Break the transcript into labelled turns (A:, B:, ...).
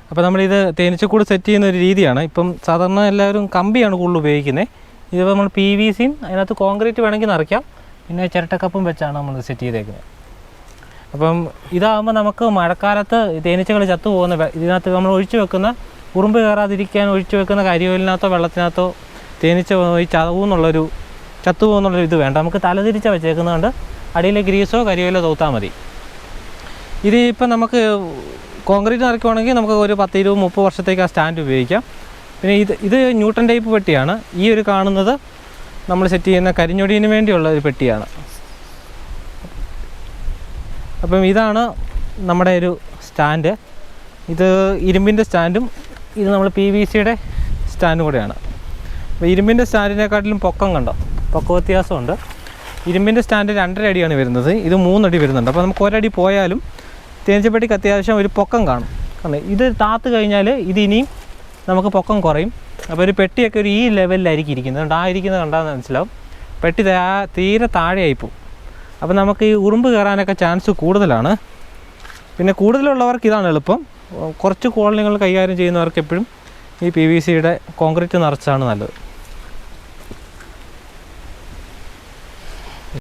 A: അപ്പോൾ നമ്മളിത് തേനീച്ചക്കൂട് സെറ്റ് ചെയ്യുന്ന ഒരു രീതിയാണ്. ഇപ്പം സാധാരണ എല്ലാവരും കമ്പിയാണ് കൂടുതൽ ഉപയോഗിക്കുന്നത്. ഇതിപ്പോൾ നമ്മൾ PVCയും അതിനകത്ത് കോൺക്രീറ്റ് വേണമെങ്കിൽ നിറയ്ക്കാം. പിന്നെ ചിരട്ടക്കപ്പും വെച്ചാണ് നമ്മൾ സെറ്റ് ചെയ്തേക്കുന്നത്. അപ്പം ഇതാകുമ്പോൾ നമുക്ക് മഴക്കാലത്ത് തേനീച്ചകൾ ചത്തു പോകുന്ന ഇതിനകത്ത് നമ്മൾ ഒഴിച്ചു വെക്കുന്ന ഉറുമ്പ് കയറാതിരിക്കാൻ ഒഴിച്ചു വെക്കുന്ന കരിയോലിനകത്തോ വെള്ളത്തിനകത്തോ തേനീച്ച പോയി ചത്തുപോകുന്നുള്ളൊരു ഇത് വേണ്ട. നമുക്ക് തലതിരിച്ച വെച്ചേക്കുന്നതുകൊണ്ട് അടിയിലെ ഗ്രീസോ കരിയോലോ തൂത്താൽ മതി. ഇത് ഇപ്പം നമുക്ക് കോൺക്രീറ്റ് നിറയ്ക്കുവാണെങ്കിൽ നമുക്ക് ഒരു 10, 20, 30 വർഷത്തേക്ക് ആ സ്റ്റാൻഡ് ഉപയോഗിക്കാം. പിന്നെ ഇത് ന്യൂട്ടൺ ടൈപ്പ് പെട്ടിയാണ്. ഈ ഒരു കാണുന്നത് നമ്മൾ സെറ്റ് ചെയ്യുന്ന കരിഞ്ഞൊടിയിന് വേണ്ടിയുള്ള ഒരു പെട്ടിയാണ്. അപ്പം ഇതാണ് നമ്മുടെ ഒരു സ്റ്റാൻഡ്. ഇത് ഇരുമ്പിൻ്റെ സ്റ്റാൻഡും ഇത് നമ്മൾ PVCയുടെ സ്റ്റാൻഡും കൂടെയാണ്. അപ്പോൾ ഇരുമ്പിൻ്റെ സ്റ്റാൻഡിനെക്കാട്ടിലും പൊക്കം വ്യത്യാസമുണ്ട്. ഇരുമ്പിൻ്റെ സ്റ്റാൻഡ് 2.5 അടിയാണ് വരുന്നത്, ഇത് 3 അടി വരുന്നുണ്ട്. അപ്പോൾ നമുക്ക് ഒരടി പോയാലും തേനീച്ചപ്പെട്ടിക്ക് അത്യാവശ്യം ഒരു പൊക്കം കാണും. ഇത് താത്ത് കഴിഞ്ഞാൽ ഇതിനിയും നമുക്ക് പൊക്കം കുറയും. അപ്പോൾ ഒരു പെട്ടിയൊക്കെ ഈ ലെവലിലായിരിക്കും ഇരിക്കുന്നത്. ഇരിക്കുന്നത് കണ്ടാൽ മനസ്സിലാവും. പെട്ടി തീരെ താഴെയായിപ്പോവും. അപ്പോൾ നമുക്ക് ഈ ഉറുമ്പ് കയറാനൊക്കെ ചാൻസ് കൂടുതലാണ്. പിന്നെ കൂടുതലുള്ളവർക്ക് ഇതാണ് എളുപ്പം. കുറച്ച് കോളനികൾ കൈകാര്യം ചെയ്യുന്നവർക്ക് എപ്പോഴും ഈ PVCയുടെ കോൺക്രീറ്റ് നിറച്ചാണ് നല്ലത്.